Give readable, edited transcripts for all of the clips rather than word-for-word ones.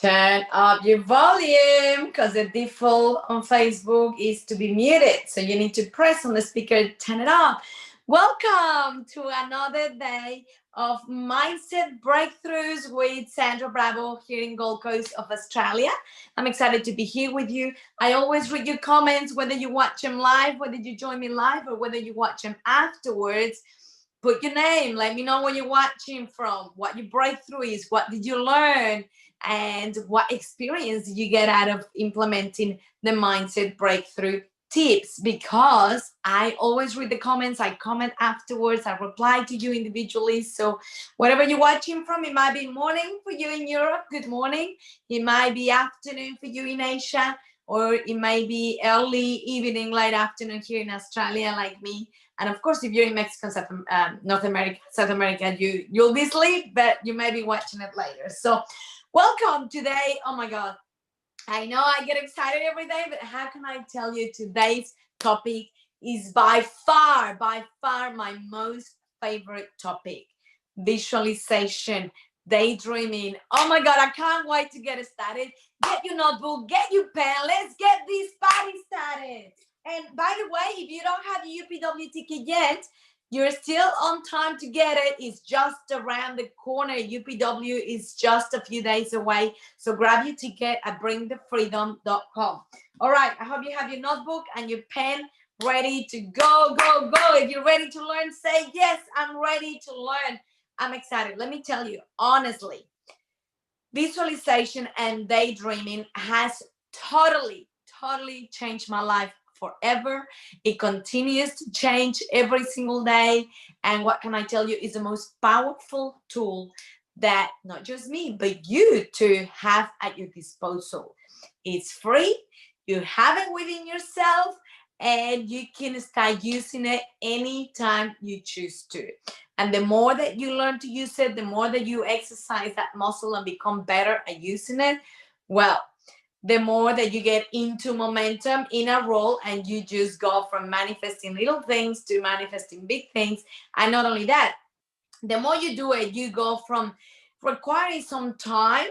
Turn up your volume because the default on Facebook is to be muted. So you need to press on the speaker, turn it up. Welcome to another day of Mindset Breakthroughs with Sandra Bravo here in Gold Coast of Australia. I'm excited to be here with you. I always read your comments, whether you watch them live, whether you join me live, or whether you watch them afterwards. Put your name. Let me know where you're watching from, what your breakthrough is, what did you learn, and what experience did you get out of implementing the mindset breakthrough tips. Because I always read the comments, I comment afterwards, I reply to you individually. So wherever you're watching from, it might be morning for you in Europe, good morning. It might be afternoon for you in Asia, or it may be early evening, late afternoon here in Australia, like me. And of course, if you're in Mexico, North America, South America, you'll be asleep, but you may be watching it later. So welcome today. Oh my God. I know I get excited every day, but how can I tell you today's topic is by far my most favorite topic. Visualization, daydreaming. Oh my God, I can't wait to get it started. Get your notebook, get your pen. Let's get this party started. And by the way, if you don't have your UPW ticket yet, you're still on time to get it. It's just around the corner. UPW is just a few days away. So grab your ticket at bringthefreedom.com. All right, I hope you have your notebook and your pen ready to go. If you're ready to learn, say, yes, I'm ready to learn. I'm excited. Let me tell you, honestly, visualization and daydreaming has totally changed my life forever. It continues to change every single day. And what can I tell you is the most powerful tool that not just me, but you to have at your disposal. It's free. You have it within yourself, and you can start using it anytime you choose to. And the more that you learn to use it, the more that you exercise that muscle and become better at using it, well, the more that you get into momentum in a role, and you just go from manifesting little things to manifesting big things. And not only that, the more you do it, you go from requiring some time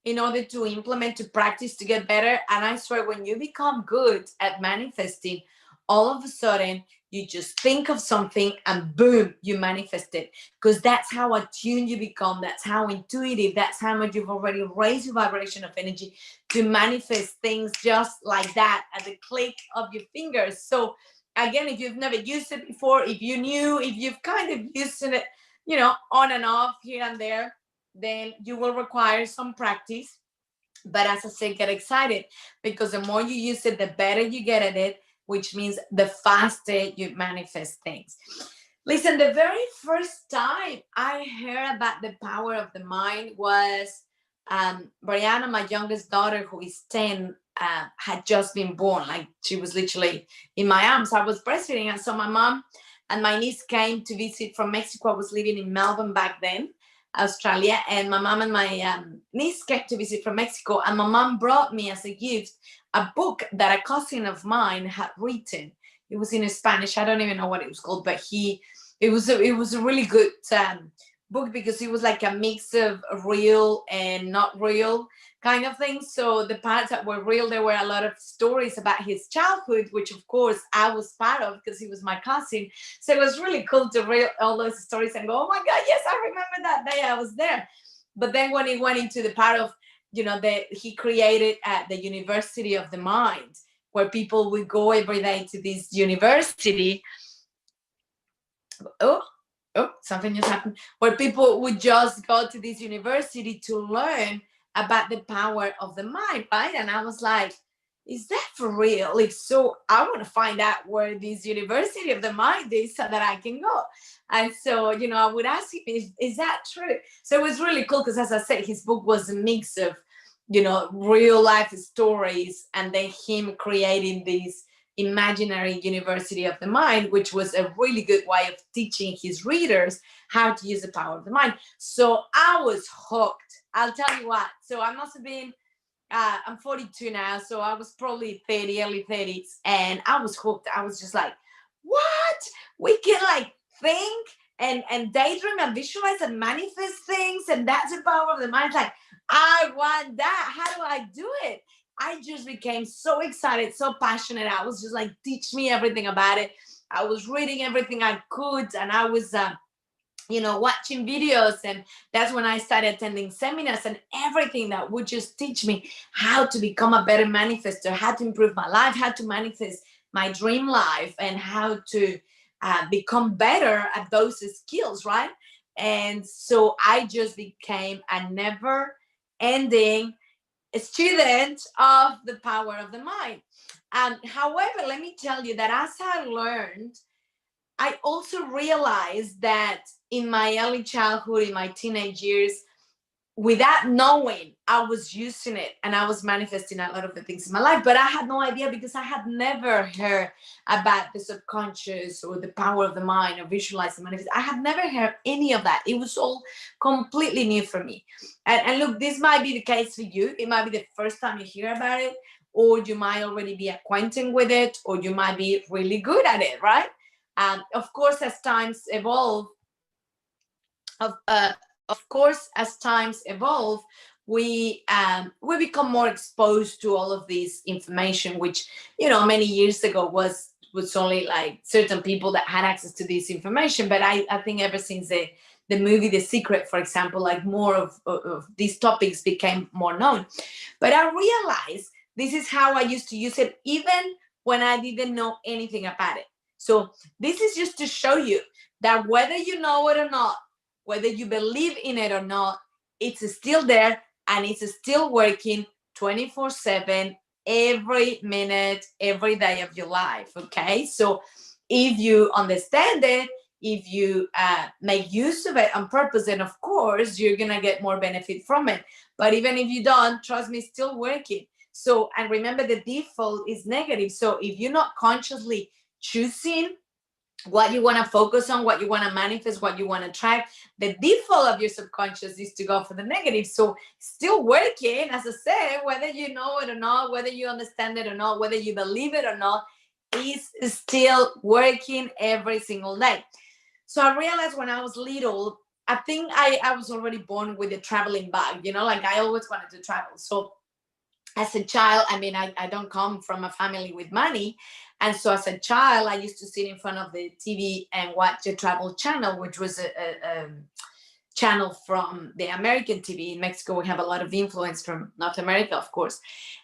in order to implement, to practice, to get better. And I swear, when you become good at manifesting, all of a sudden you just think of something and boom, you manifest it. Because that's how attuned you become. That's how intuitive. That's how much you've already raised your vibration of energy to manifest things just like that at the click of your fingers. So again, if you've never used it before, if you're new, if you've kind of used it, on and off here and there, then you will require some practice. But as I said, get excited, because the more you use it, the better you get at it, which means the faster you manifest things. Listen, the very first time I heard about the power of the mind was Brianna, my youngest daughter, who is 10, had just been born. Like, she was literally in my arms. I was breastfeeding. And so my mom and my niece came to visit from Mexico. I was living in Melbourne back then, Australia. And my mom and my niece came to visit from Mexico. And my mom brought me as a gift a book that a cousin of mine had written. It was in Spanish. I don't even know what it was called, but it was a really good book, because it was like a mix of real and not real kind of thing. So the parts that were real, there were a lot of stories about his childhood, which of course I was part of because he was my cousin. So it was really cool to read all those stories and go, oh my God, yes, I remember that day I was there. But then when it went into the part of, that he created at the University of the Mind, where people would go every day to this university. Oh, something just happened. Where people would just go to this university to learn about the power of the mind, right? And I was like, is that for real? If so, I want to find out where this University of the Mind is so that I can go. And so, I would ask him, is that true? So it was really cool, because as I said, his book was a mix of, real life stories, and then him creating this imaginary University of the Mind, which was a really good way of teaching his readers how to use the power of the mind. So I was hooked. I'll tell you what. So I must have been, I'm 42 now, so I was probably 30, early 30s, and I was hooked. I was just like, what? We can think and daydream and visualize and manifest things, and that's the power of the mind. Like, I want that. How do I do it? I just became so excited, so passionate. I was just like, teach me everything about it. I was reading everything I could, and I was watching videos. And that's when I started attending seminars and everything that would just teach me how to become a better manifester, how to improve my life, how to manifest my dream life, and how to become better at those skills, right? And so I just became a never ending student of the power of the mind. However, let me tell you that as I learned, I also realized that in my early childhood, in my teenage years, without knowing, I was using it and I was manifesting a lot of the things in my life, but I had no idea because I had never heard about the subconscious or the power of the mind or visualize and manifest. I had never heard any of that. It was all completely new for me. And look, this might be the case for you. It might be the first time you hear about it, or you might already be acquainted with it, or you might be really good at it, right? Of course, as times evolve, of course, as times evolve, we become more exposed to all of this information, which many years ago was only like certain people that had access to this information. But I think ever since the movie The Secret, for example, like more of these topics became more known. But I realized this is how I used to use it, even when I didn't know anything about it. So this is just to show you that whether you know it or not, whether you believe in it or not, it's still there and it's still working 24/7, every minute, every day of your life. Okay. So if you understand it, if you make use of it on purpose, then of course you're going to get more benefit from it. But even if you don't, trust me, it's still working. So, and remember, the default is negative. So if you're not consciously choosing what you want to focus on, what you want to manifest, what you want to track, the default of your subconscious is to go for the negative. So still working, as I said, whether you know it or not, whether you understand it or not, whether you believe it or not, is still working every single day. So I realized when I was little, I think I was already born with a traveling bug, like I always wanted to travel. So as a child, I mean, I don't come from a family with money. And so as a child, I used to sit in front of the TV and watch the Travel Channel, which was a channel from the American TV. In Mexico, we have a lot of influence from North America, of course.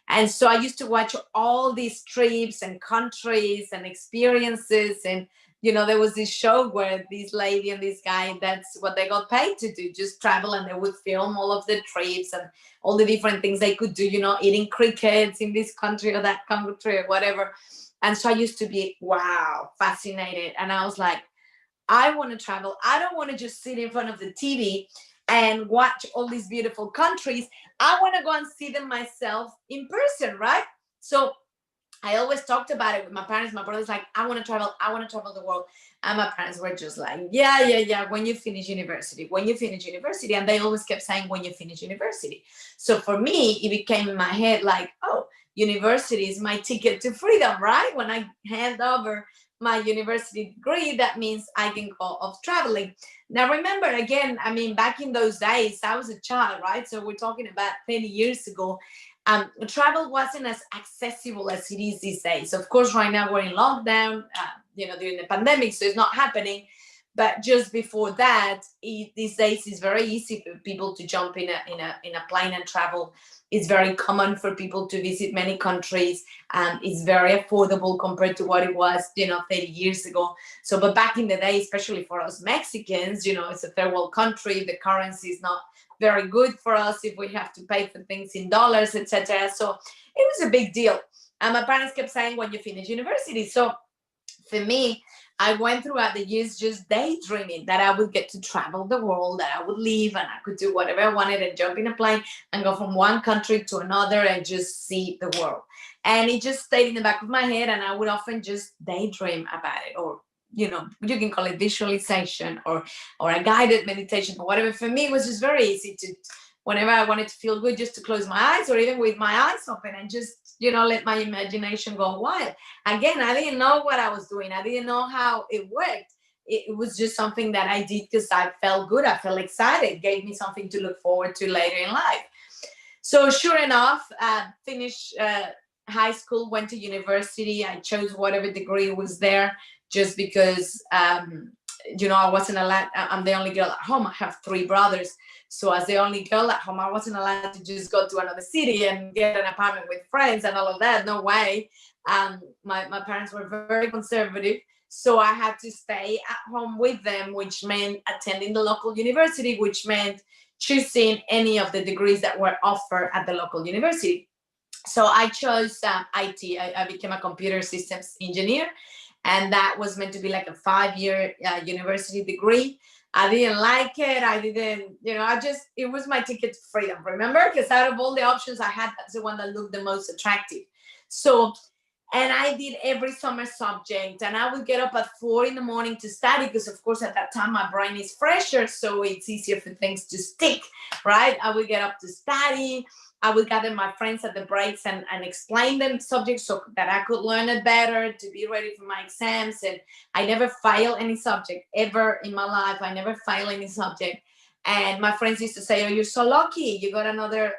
And so I used to watch all these trips and countries and experiences. And, there was this show where this lady and this guy, that's what they got paid to do, just travel, and they would film all of the trips and all the different things they could do, eating crickets in this country or that country or whatever. And so I used to be, wow, fascinated. And I was like, I want to travel. I don't want to just sit in front of the TV and watch all these beautiful countries. I want to go and see them myself in person, right? So I always talked about it with my parents. My brother's like, I want to travel the world. And my parents were just like, yeah. When you finish university. And they always kept saying, when you finish university. So for me, it became in my head like, oh, university is my ticket to freedom, right? When I hand over my university degree, that means I can go off traveling. Now, remember, again, I mean, back in those days, I was a child, right? So we're talking about 30 years ago. Travel wasn't as accessible as it is these days. Of course, right now we're in lockdown, during the pandemic, so it's not happening. But just before that, these days it's very easy for people to jump in a plane and travel. It's very common for people to visit many countries. It's very affordable compared to what it was, 30 years ago. So, but back in the day, especially for us Mexicans, it's a third world country. The currency is not very good for us if we have to pay for things in dollars, etc. So it was a big deal. And my parents kept saying, when you finish university. So for me, I went throughout the years just daydreaming that I would get to travel the world, that I would leave and I could do whatever I wanted and jump in a plane and go from one country to another and just see the world. And it just stayed in the back of my head, and I would often just daydream about it, or you can call it visualization or a guided meditation or whatever. For me, it was just very easy to, whenever I wanted to feel good, just to close my eyes, or even with my eyes open and just let my imagination go wild. Again, I didn't know what I was doing. I didn't know how it worked. It was just something that I did because I felt good. I felt excited. It gave me something to look forward to later in life. So sure enough, finished high school, went to university. I chose whatever degree was there just because, I wasn't allowed. I'm the only girl at home. I have three brothers. So as the only girl at home, I wasn't allowed to just go to another city and get an apartment with friends and all of that. No way. My parents were very conservative. So I had to stay at home with them, which meant attending the local university, which meant choosing any of the degrees that were offered at the local university. So I chose IT. I became a computer systems engineer, and that was meant to be like a 5-year university degree. I didn't like it. I didn't, it was my ticket to freedom, remember? Because out of all the options I had, that's the one that looked the most attractive. So, and I did every summer subject, and I would get up at 4 in the morning to study because, of course, at that time my brain is fresher, so it's easier for things to stick, right? I would get up to study. I would gather my friends at the breaks and explain them subjects so that I could learn it better, to be ready for my exams. And I never failed any subject ever in my life. I never failed any subject. And my friends used to say, oh, you're so lucky. You got another,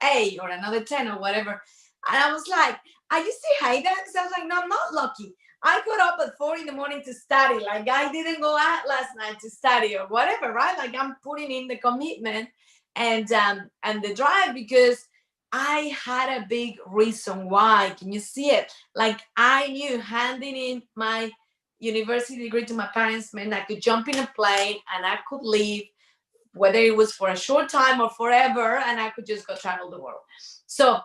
A or another 10 or whatever. And I was like, I used to hate that because I was like, no, I'm not lucky. I got up at 4 in the morning to study. Like I didn't go out last night to study or whatever, right? Like I'm putting in the commitment and the drive because I had a big reason why. Can you see it? Like I knew handing in my university degree to my parents meant I could jump in a plane and I could leave, whether it was for a short time or forever, and I could just go travel the world. So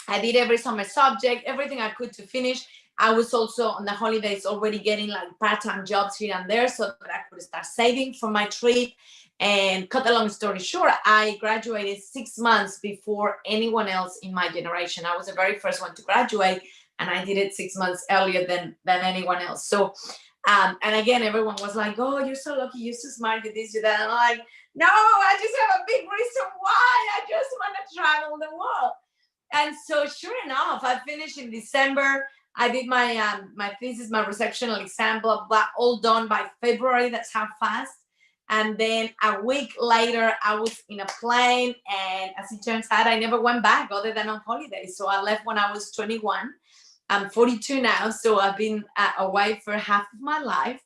I did every summer subject, everything I could to finish. I was also on the holidays already getting like part-time jobs here and there so that I could start saving for my trip. And cut a long story short, I graduated 6 months before anyone else in my generation. I was the very first one to graduate, and I did it 6 months earlier than anyone else. So, and again, everyone was like, oh, you're so lucky, you're so smart, you this, you that. And I'm like, no, I just have a big reason why. I just want to travel the world. And so sure enough, I finished in December. I did my my thesis, my resectional exam, blah, blah, all done by February. That's how fast. And then a week later, I was in a plane. And as it turns out, I never went back other than on holidays. So I left when I was 21. I'm 42 now. So I've been away for half of my life.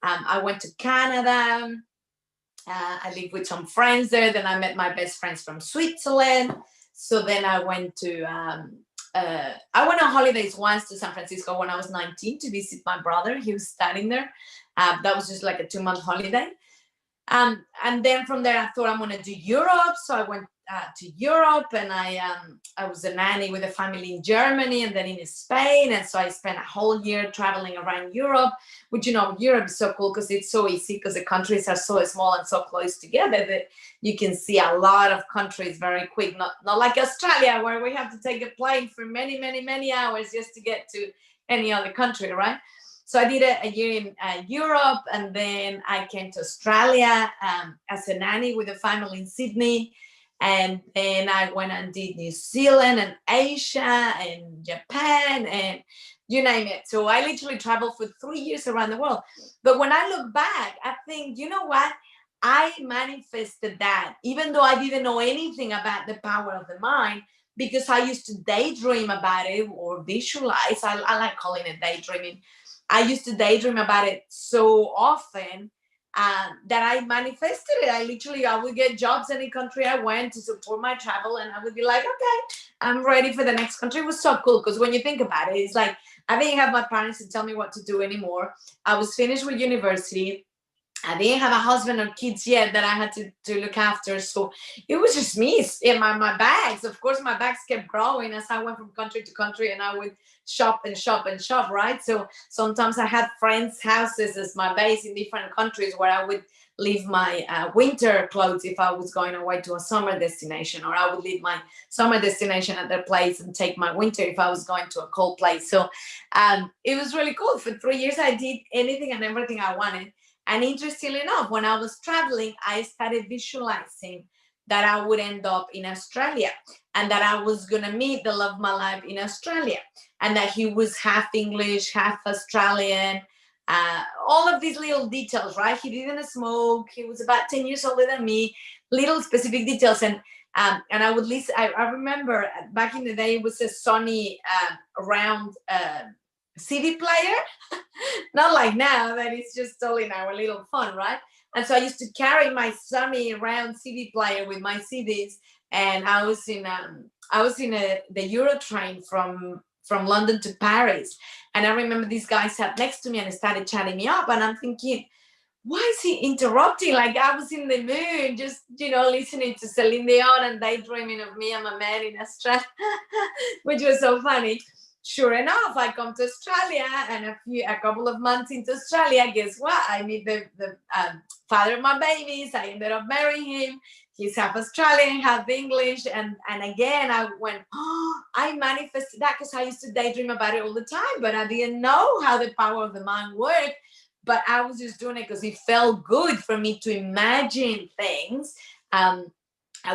I went to Canada. I lived with some friends there. Then I met my best friends from Switzerland. So then I went to, I went on holidays once to San Francisco when I was 19 to visit my brother. He was studying there. That was just like a 2-month holiday. And then from there, I thought I'm going to do Europe. So I went to Europe, and I was a nanny with a family in Germany and then in Spain. And so I spent a whole year traveling around Europe, which, Europe is so cool because it's so easy because the countries are so small and so close together that you can see a lot of countries very quick. Not like Australia, where we have to take a plane for many, many, many hours just to get to any other country, right? So I did a year in Europe, and then I came to Australia as a nanny with a family in Sydney. And then I went and did New Zealand and Asia and Japan and you name it. So I literally traveled for 3 years around the world. But when I look back, I think, you know what? I manifested that, even though I didn't know anything about the power of the mind, because I used to daydream about it or visualize. I like calling it daydreaming. I used to daydream about it so often that I manifested it. I would get jobs any country I went to support my travel, and I would be like, okay, I'm ready for the next country. It was so cool because when you think about it, it's like I didn't have my parents to tell me what to do anymore. I was finished with university. I didn't have a husband or kids yet that I had to look after. So it was just me in my bags. Of course, my bags kept growing as I went from country to country, and I would shop and shop and shop, right? So sometimes I had friends' houses as my base in different countries where I would leave my winter clothes if I was going away to a summer destination, or I would leave my summer destination at their place and take my winter if I was going to a cold place. So it was really cool. For 3 years, I did anything and everything I wanted. And interestingly enough, when I was traveling, I started visualizing that I would end up in Australia and that I was going to meet the love of my life in Australia, and that he was half English, half Australian, all of these little details, right? He didn't smoke. He was about 10 years older than me, little specific details. And And I would listen. I remember back in the day, it was a Sony round CD player, not like now that it's just all in our little phone, right? And so I used to carry my Sony round CD player with my CDs, and I was in the Euro train from London to Paris, and I remember these guys sat next to me and started chatting me up, and I'm thinking, why is he interrupting? Like, I was in the mood, just, listening to Celine Dion and daydreaming of me and my man in Australia, which was so funny. Sure enough, I come to Australia, and a couple of months into Australia, guess what? I meet the father of my babies. I ended up marrying him. He's half Australian, half English. And again, I went, oh, I manifested that because I used to daydream about it all the time, but I didn't know how the power of the mind worked. But I was just doing it because it felt good for me to imagine things. I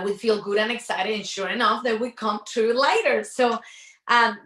would feel good and excited, and sure enough, they would come true later. So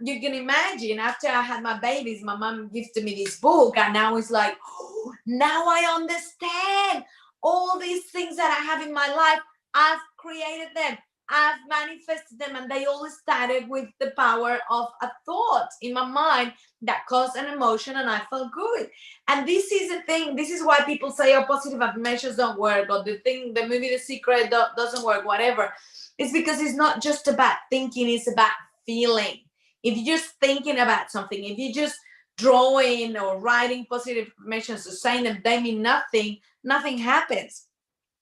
you can imagine, after I had my babies, my mom gifted me this book, and now it's like, oh, now I understand all these things that I have in my life. I've created them. I've manifested them, and they all started with the power of a thought in my mind that caused an emotion, and I felt good. And this is the thing. This is why people say, oh, positive affirmations don't work, or the movie The Secret doesn't work, whatever. It's because it's not just about thinking, it's about feeling. If you're just thinking about something, if you're just drawing or writing positive affirmations or saying them, they mean nothing. Nothing happens.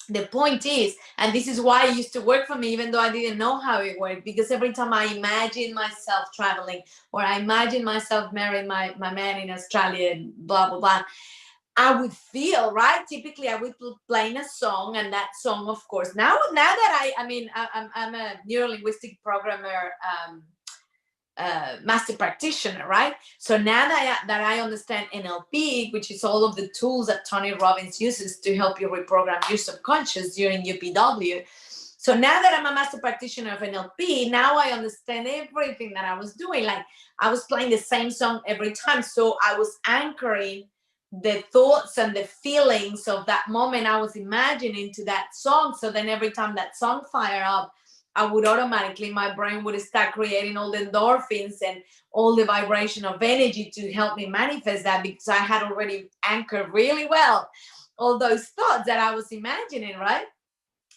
The point is, and this is why it used to work for me, even though I didn't know how it worked, because every time I imagine myself traveling, or I imagine myself marrying my man in Australia, and blah, blah, blah, I would feel, right? Typically, I would play a song, and that song, of course, now that I'm a neuro-linguistic programmer, master practitioner, right? So now that I understand NLP, which is all of the tools that Tony Robbins uses to help you reprogram your subconscious during UPW. So now that I'm a master practitioner of NLP, now I understand everything that I was doing. Like, I was playing the same song every time. So I was anchoring the thoughts and the feelings of that moment I was imagining to that song. So then every time that song fired up, I would automatically, my brain would start creating all the endorphins and all the vibration of energy to help me manifest that, because I had already anchored really well all those thoughts that I was imagining, right?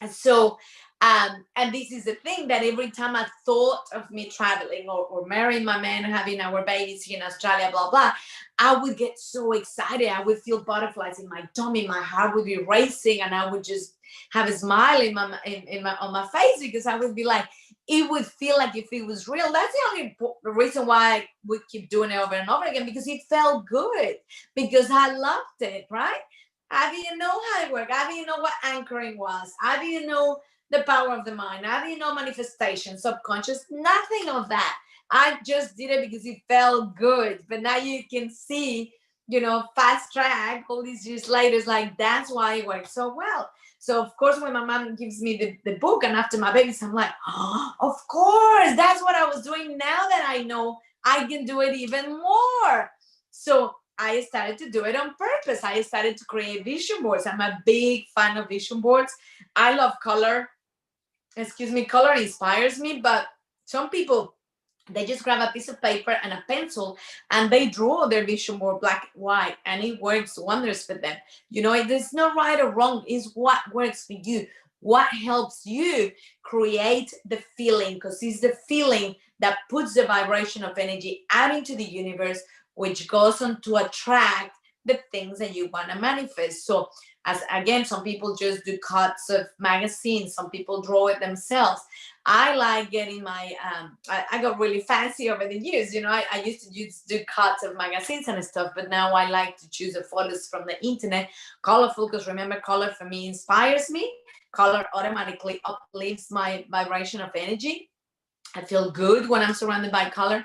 And so, and this is the thing, that every time I thought of me traveling or marrying my man, having our babies here in Australia, blah, blah, I would get so excited. I would feel butterflies in my tummy. My heart would be racing, and I would just have a smile on my face, because I would be like, it would feel like if it was real. That's the only reason why I would keep doing it over and over again, because it felt good, because I loved it, right? I didn't know how it worked. I didn't know what anchoring was. I didn't know the power of the mind. I didn't know manifestation, subconscious, nothing of that. I just did it because it felt good. But now you can see, fast track all these years later, it's like, that's why it works so well. So, of course, when my mom gives me the book, and after my babies, I'm like, oh, of course, that's what I was doing. Now that I know, I can do it even more. So I started to do it on purpose. I started to create vision boards. I'm a big fan of vision boards. I love color. Color inspires me, but some people, they just grab a piece of paper and a pencil and they draw their vision board black and white, and it works wonders for them. There's no right or wrong. It's what works for you, what helps you create the feeling, because it's the feeling that puts the vibration of energy out into the universe, which goes on to attract the things that you want to manifest. So, as again, some people just do cuts of magazines, some people draw it themselves. I like getting my, I got really fancy over the years. I used to just do cuts of magazines and stuff, but now I like to choose the photos from the internet, colorful, because remember, color for me inspires me. Color automatically uplifts my vibration of energy. I feel good when I'm surrounded by color.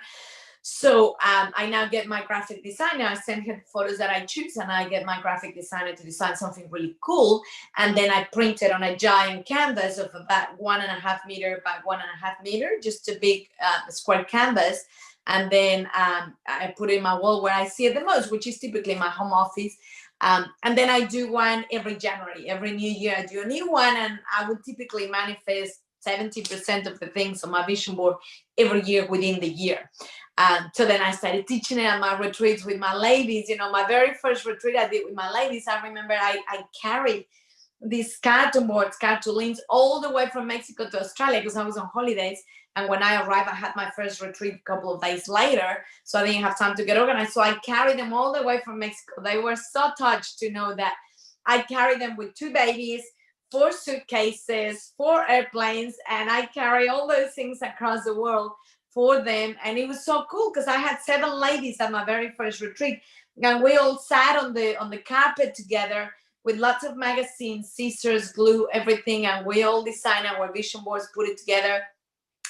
So I now get my graphic designer. I send her photos that I choose, and I get my graphic designer to design something really cool. And then I print it on a giant canvas of about 1.5 meter by 1.5 meter, just a big square canvas. And then I put it in my wall where I see it the most, which is typically my home office. And then I do one every January. Every new year I do a new one, and I would typically manifest 70% of the things on my vision board every year within the year. So then I started teaching it at my retreats with my ladies. You know, my very first retreat I did with my ladies, I remember I carried these cartoon boards, cartolines, all the way from Mexico to Australia because I was on holidays. And when I arrived, I had my first retreat a couple of days later, so I didn't have time to get organized. So I carried them all the way from Mexico. They were so touched to know that I carried them with 2 babies, 4 suitcases, 4 airplanes, and I carry all those things across the world for them. And it was so cool because I had 7 ladies at my very first retreat, and we all sat on the carpet together with lots of magazines, scissors, glue, everything, and we all designed our vision boards, put it together.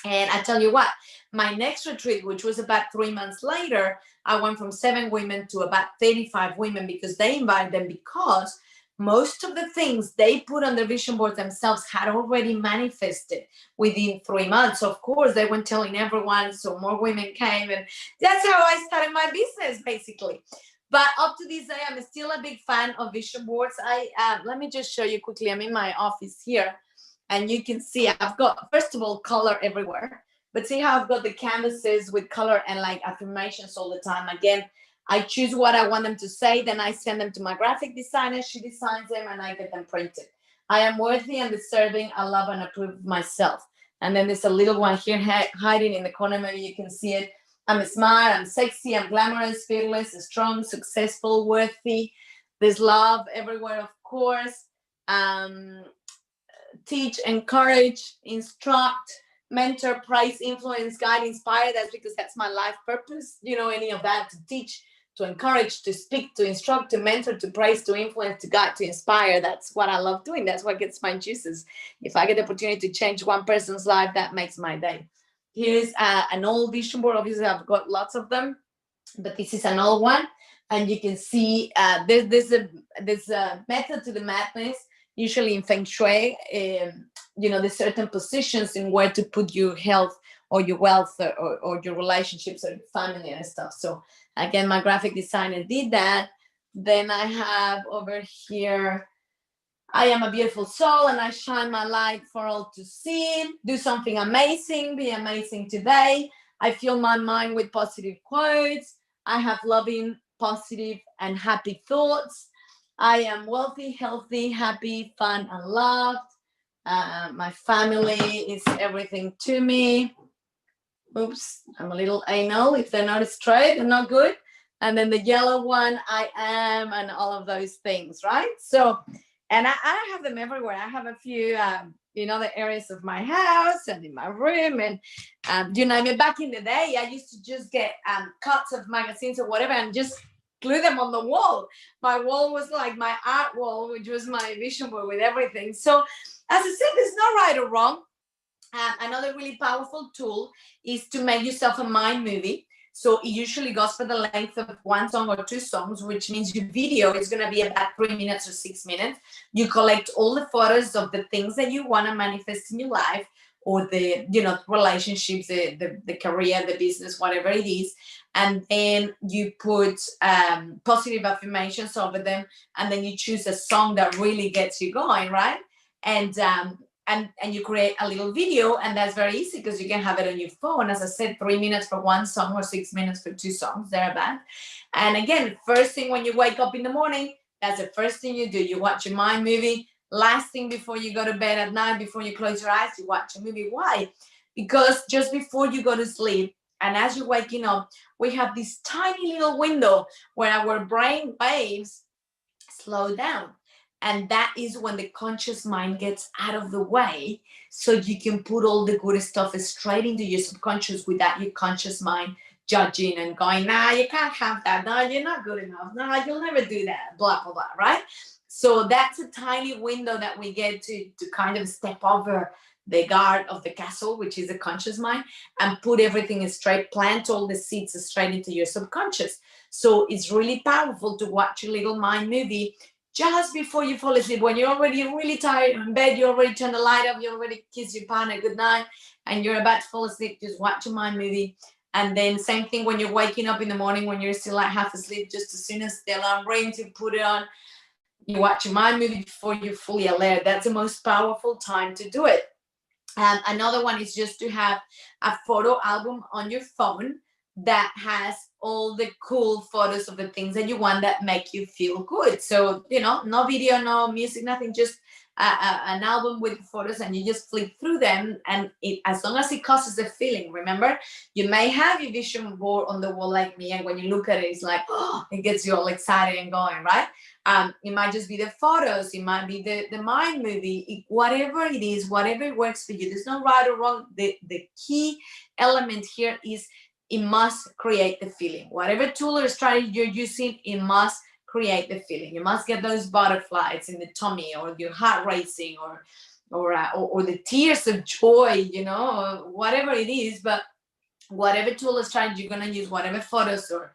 And I tell you what, my next retreat, which was about 3 months later, I went from 7 women to about 35 women because they invited them, because most of the things they put on their vision board themselves had already manifested within 3 months. Of course, they went telling everyone, so more women came, and that's how I started my business, basically. But up to this day, I'm still a big fan of vision boards. Let me just show you quickly. I'm in my office here, and you can see I've got, first of all, color everywhere. But see how I've got the canvases with color and like affirmations all the time. Again, I choose what I want them to say. Then I send them to my graphic designer. She designs them and I get them printed. I am worthy and deserving. I love and approve of myself. And then there's a little one here hiding in the corner. Maybe you can see it. I'm smart, I'm sexy, I'm glamorous, fearless, strong, successful, worthy. There's love everywhere, of course. Teach, encourage, instruct, mentor, praise, influence, guide, inspire. That's because that's my life purpose. You know, any of that, to teach, to encourage, to speak, to instruct, to mentor, to praise, to influence, to guide, to inspire. That's what I love doing. That's what gets my juices. If I get the opportunity to change one person's life, that makes my day. Here's an old vision board. Obviously, I've got lots of them, but this is an old one. And you can see there's a method to the madness. Usually in Feng Shui, you know, there's certain positions in where to put your health or your wealth or your relationships or your family and stuff. So again, my graphic designer did that. Then I have over here, I am a beautiful soul and I shine my light for all to see. Do something amazing. Be amazing today. I fill my mind with positive quotes. I have loving, positive, and happy thoughts. I am wealthy, healthy, happy, fun, and loved. My family is everything to me. Oops, I'm a little anal. If they're not straight, they're not good. And then the yellow one, I am, and all of those things, right? So, and I have them everywhere. I have a few in other areas of my house and in my room. And, you know, I mean, back in the day, I used to just get cuts of magazines or whatever and just glue them on the wall. My wall was like my art wall, which was my vision board with everything. So, as I said, there's no right or wrong. Another really powerful tool is to make yourself a mind movie. So it usually goes for the length of 1 song or 2 songs, which means your video is going to be about 3 minutes or 6 minutes. You collect all the photos of the things that you want to manifest in your life, or the, you know, relationships, the career, the business, whatever it is. And then you put positive affirmations over them. And then you choose a song that really gets you going, right? And you create a little video, and that's very easy because you can have it on your phone. As I said, 3 minutes for 1 song or 6 minutes for 2 songs, thereabout. And again, first thing when you wake up in the morning, that's the first thing you do. You watch your mind movie. Last thing before you go to bed at night, before you close your eyes, you watch a movie. Why? Because just before you go to sleep, and as you're waking up, we have this tiny little window where our brain waves slow down. And that is when the conscious mind gets out of the way, so you can put all the good stuff straight into your subconscious without your conscious mind judging and going, nah, you can't have that. No, you're not good enough. No, you'll never do that, blah, blah, blah, right? So that's a tiny window that we get to kind of step over the guard of the castle, which is the conscious mind, and put everything straight, plant all the seeds straight into your subconscious. So it's really powerful to watch your little mind movie just before you fall asleep. When you're already really tired in bed, you already turn the light off, you already kiss your partner good night, and you're about to fall asleep, just watch your mind movie. And then same thing when you're waking up in the morning, when you're still like half asleep, just as soon as the alarm rings, you put it on, you watch your mind movie before you're fully alert. That's the most powerful time to do it. Another one is just to have a photo album on your phone that has all the cool photos of the things that you want that make you feel good. So, no video, no music, nothing, just an album with photos, and you just flip through them. And as long as it causes a feeling, remember, you may have your vision board on the wall like me, and when you look at it, it's like, oh, it gets you all excited and going, right? It might just be the photos, it might be the mind movie, whatever it is, whatever works for you. There's no right or wrong. The key element here is it must create the feeling. Whatever tool or strategy you're using, it must create the feeling. You must get those butterflies in the tummy, or your heart racing, or the tears of joy, or whatever it is. But whatever tool or strategy you're going to use, whatever photos or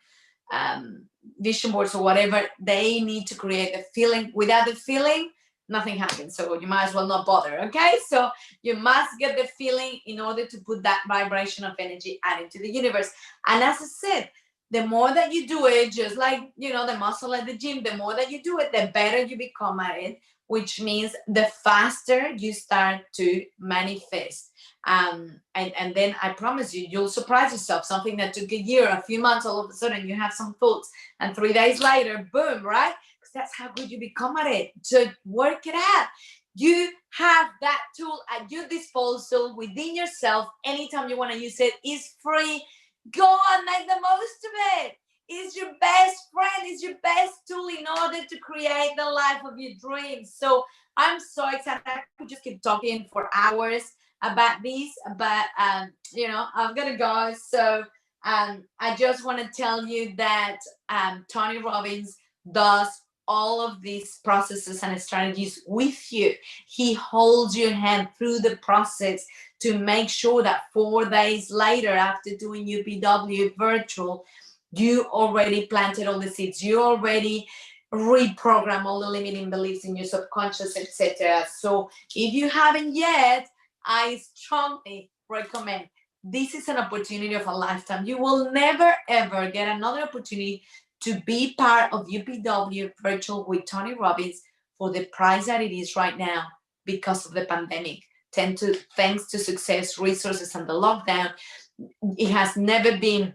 vision boards or whatever, they need to create a feeling. Without the feeling, nothing happens. So you might as well not bother. Okay, so you must get the feeling in order to put that vibration of energy out into the universe. And as I said, the more that you do it, just like the muscle at the gym, the more that you do it, the better you become at it, which means the faster you start to manifest. And then I promise you, you'll surprise yourself. Something that took a year, a few months, all of a sudden you have some thoughts, and 3 days later, boom, right? Because that's how good you become at it. So work it out. You have that tool at your disposal within yourself. Anytime you want to use it, it's free. Go and make the most of it. It's your best friend. It's your best tool in order to create the life of your dreams. So I'm so excited. I could just keep talking for hours about this, but I've got to go. So I just want to tell you that Tony Robbins does all of these processes and strategies with you. He holds your hand through the process to make sure that 4 days later, after doing UPW virtual, you already planted all the seeds. You already reprogram all the limiting beliefs in your subconscious, etc. So if you haven't yet, I strongly recommend. This is an opportunity of a lifetime. You will never ever get another opportunity to be part of UPW virtual with Tony Robbins for the price that it is right now because of the pandemic. Thanks to success, resources, and the lockdown, it has never been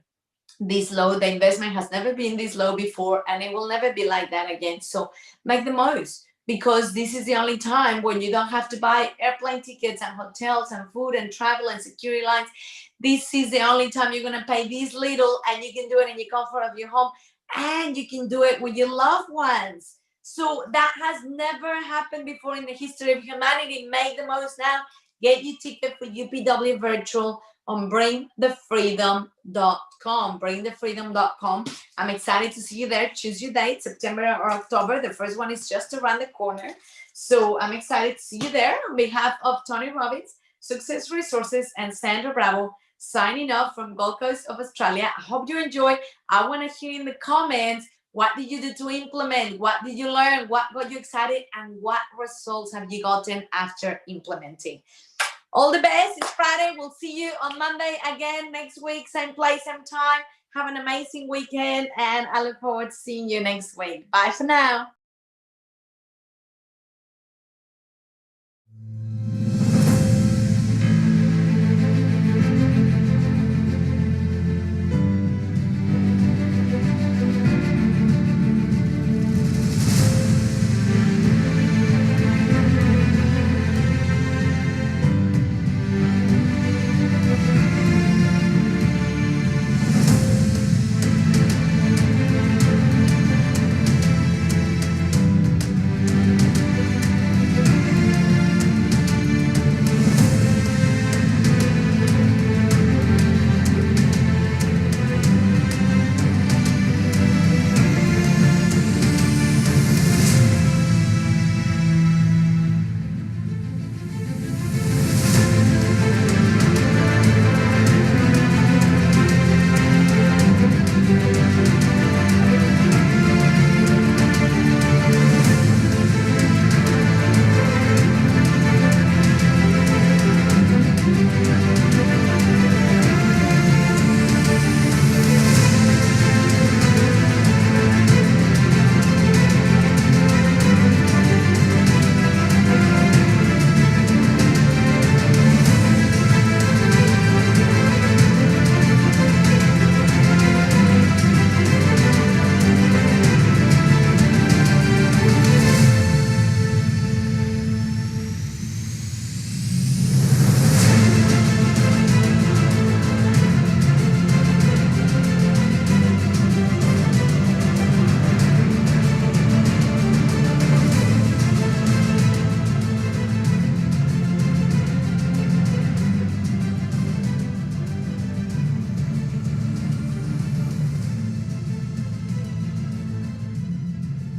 this low. The investment has never been this low before, and it will never be like that again. So make the most, because this is the only time when you don't have to buy airplane tickets and hotels and food and travel and security lines. This is the only time you're going to pay this little, and you can do it in the comfort of your home, and you can do it with your loved ones. So that has never happened before in the history of humanity. Make the most now. Get your ticket for UPW virtual on bringthefreedom.com. Bringthefreedom.com. I'm excited to see you there. Choose your date, September or October. The first one is just around the corner. So I'm excited to see you there. On behalf of Tony Robbins, Success Resources, and Sandra Bravo, signing off from Gold Coast of Australia. I hope you enjoyed. I want to hear in the comments, what did you do to implement? What did you learn? What got you excited? And what results have you gotten after implementing? All the best. It's Friday. We'll see you on Monday again next week. Same place, same time. Have an amazing weekend, and I look forward to seeing you next week. Bye for now.